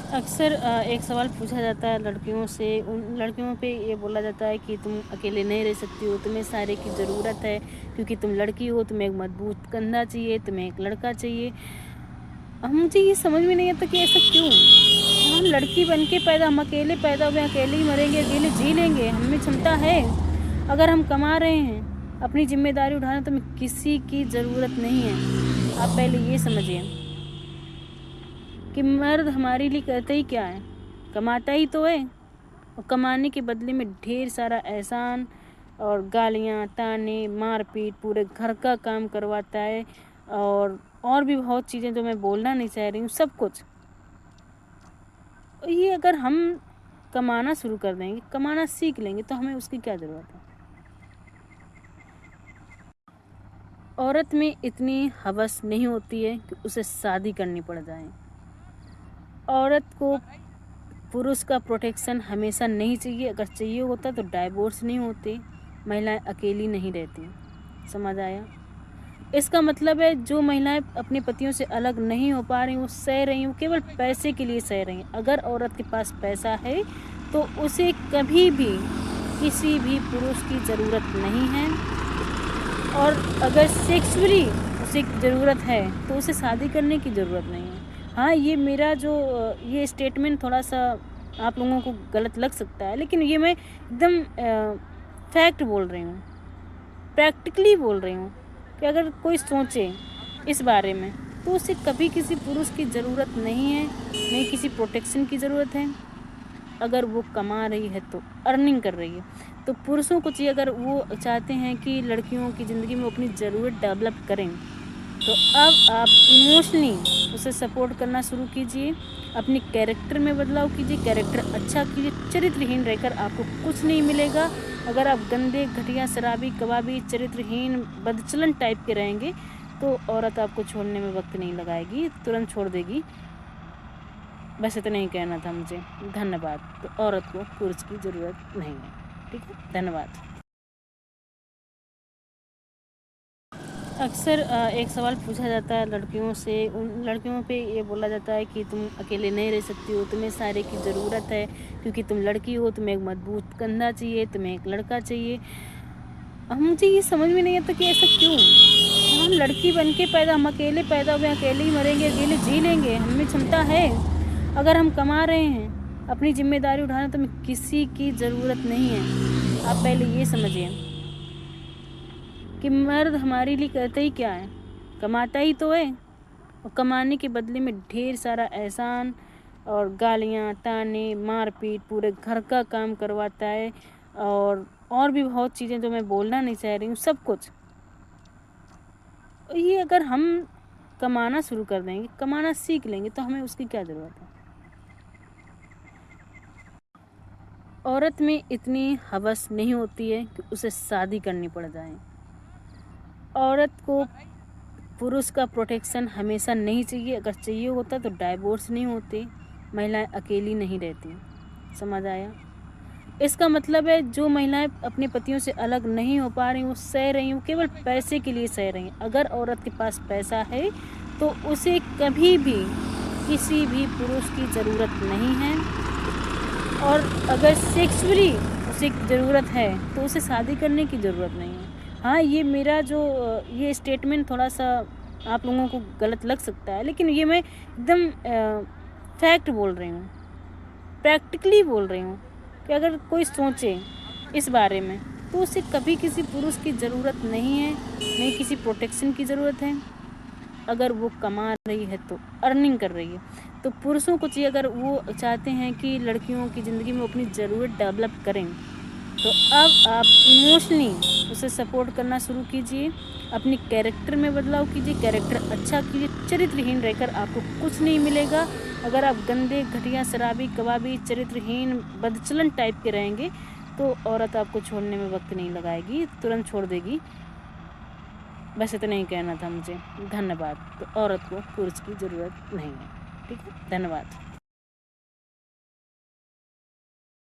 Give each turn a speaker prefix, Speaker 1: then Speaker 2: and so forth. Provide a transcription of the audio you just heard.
Speaker 1: अक्सर एक सवाल पूछा जाता है लड़कियों से, उन लड़कियों पे ये बोला जाता है कि तुम अकेले नहीं रह सकती हो, तुम्हें सहारे की ज़रूरत है क्योंकि तुम लड़की हो, तुम्हें एक मजबूत कंधा चाहिए, तुम्हें एक लड़का चाहिए। मुझे ये समझ में नहीं आता कि ऐसा क्यों? हम लड़की बन के पैदा, हम अकेले पैदा हुए, अकेले ही मरेंगे, अकेले जी लेंगे, हम में क्षमता है। अगर हम कमा रहे हैं, अपनी जिम्मेदारी उठा रहे हैं, तो हमें किसी की ज़रूरत नहीं है। आप पहले ये समझिए कि मर्द हमारे लिए करते ही क्या है, कमाता ही तो है, और कमाने के बदले में ढेर सारा एहसान और गालियाँ, ताने, मारपीट, पूरे घर का काम करवाता है, और भी बहुत चीज़ें जो मैं बोलना नहीं चाह रही हूँ, सब कुछ। ये अगर हम कमाना शुरू कर देंगे, कमाना सीख लेंगे, तो हमें उसकी क्या ज़रूरत है? औरत में इतनी हवस नहीं होती है कि उसे शादी करनी पड़ जाए। औरत को पुरुष का प्रोटेक्शन हमेशा नहीं चाहिए, अगर चाहिए होता तो डाइवोर्स नहीं होते, महिलाएं अकेली नहीं रहती। समझ आया? इसका मतलब है जो महिलाएं अपने पतियों से अलग नहीं हो पा रही, वो सह रही, वो केवल पैसे के लिए सह रही हैं। अगर औरत के पास पैसा है तो उसे कभी भी किसी भी पुरुष की ज़रूरत नहीं है, और अगर सेक्सुअली उसे ज़रूरत है तो उसे शादी करने की ज़रूरत नहीं है। हाँ, ये मेरा जो ये स्टेटमेंट थोड़ा सा आप लोगों को गलत लग सकता है, लेकिन ये मैं एकदम फैक्ट बोल रही हूँ, प्रैक्टिकली बोल रही हूँ कि अगर कोई सोचे इस बारे में तो उसे कभी किसी पुरुष की ज़रूरत नहीं है, नहीं किसी प्रोटेक्शन की ज़रूरत है। अगर वो कमा रही है तो अर्निंग कर रही है, तो पुरुषों को चाहिए, अगर वो चाहते हैं कि लड़कियों की ज़िंदगी में अपनी ज़रूरत डेवलप करें, तो अब आप इमोशनली उसे सपोर्ट करना शुरू कीजिए, अपनी कैरेक्टर में बदलाव कीजिए, कैरेक्टर अच्छा कीजिए। चरित्रहीन रहकर आपको कुछ नहीं मिलेगा। अगर आप गंदे, घटिया, शराबी, कबाबी, चरित्रहीन, बदचलन टाइप के रहेंगे तो औरत आपको छोड़ने में वक्त नहीं लगाएगी, तुरंत छोड़ देगी। बस इतना ही कहना था मुझे। धन्यवाद। तो औरत को पुरुष की ज़रूरत नहीं है। ठीक है, धन्यवाद। अक्सर एक सवाल पूछा जाता है लड़कियों से, उन लड़कियों पे ये बोला जाता है कि तुम अकेले नहीं रह सकती हो, तुम्हें सहारे की ज़रूरत है क्योंकि तुम लड़की हो, तुम्हें एक मजबूत कंधा चाहिए, तुम्हें एक लड़का चाहिए। मुझे ये समझ में नहीं आता कि ऐसा क्यों? हम लड़की बन के पैदा, हम अकेले पैदा हुए, अकेले ही मरेंगे, अकेले जी लेंगे, हम में क्षमता है। अगर हम कमा रहे हैं, अपनी जिम्मेदारी उठा रहे हैं, तो हमें किसी की ज़रूरत नहीं है। आप पहले ये समझिए कि मर्द हमारे लिए करते ही क्या है, कमाता ही तो है, और कमाने के बदले में ढेर सारा एहसान और गालियाँ, ताने, मारपीट, पूरे घर का काम करवाता है, और भी बहुत चीज़ें जो मैं बोलना नहीं चाह रही हूँ, सब कुछ। ये अगर हम कमाना शुरू कर देंगे, कमाना सीख लेंगे, तो हमें उसकी क्या ज़रूरत है? औरत में इतनी हवस नहीं होती है कि उसे शादी करनी पड़ जाए। औरत को पुरुष का प्रोटेक्शन हमेशा नहीं चाहिए, अगर चाहिए होता तो डाइवोर्स नहीं होते, महिलाएं अकेली नहीं रहती। समझ आया? इसका मतलब है जो महिलाएं अपने पतियों से अलग नहीं हो पा रही, वो सह रही, वो केवल पैसे के लिए सह रही हैं। अगर औरत के पास पैसा है तो उसे कभी भी किसी भी पुरुष की ज़रूरत नहीं है, और अगर सेक्सुअली उसे ज़रूरत है तो उसे शादी करने की ज़रूरत नहीं है। हाँ, ये मेरा जो ये स्टेटमेंट थोड़ा सा आप लोगों को गलत लग सकता है, लेकिन ये मैं एकदम फैक्ट बोल रही हूँ, प्रैक्टिकली बोल रही हूँ कि अगर कोई सोचे इस बारे में तो उसे कभी किसी पुरुष की ज़रूरत नहीं है, नहीं किसी प्रोटेक्शन की ज़रूरत है। अगर वो कमा रही है तो अर्निंग कर रही है, तो पुरुषों को चाहिए, अगर वो चाहते हैं कि लड़कियों की ज़िंदगी में अपनी ज़रूरत डेवलप करें, तो अब आप इमोशनली उसे सपोर्ट करना शुरू कीजिए, अपनी कैरेक्टर में बदलाव कीजिए, कैरेक्टर अच्छा कीजिए। चरित्रहीन रहकर आपको कुछ नहीं मिलेगा। अगर आप गंदे, घटिया, शराबी, कबाबी, चरित्रहीन, बदचलन टाइप के रहेंगे तो औरत आपको छोड़ने में वक्त नहीं लगाएगी, तुरंत छोड़ देगी। बस इतना ही कहना था मुझे। धन्यवाद। तो औरत को पुरुष की ज़रूरत नहीं है। ठीक है, धन्यवाद।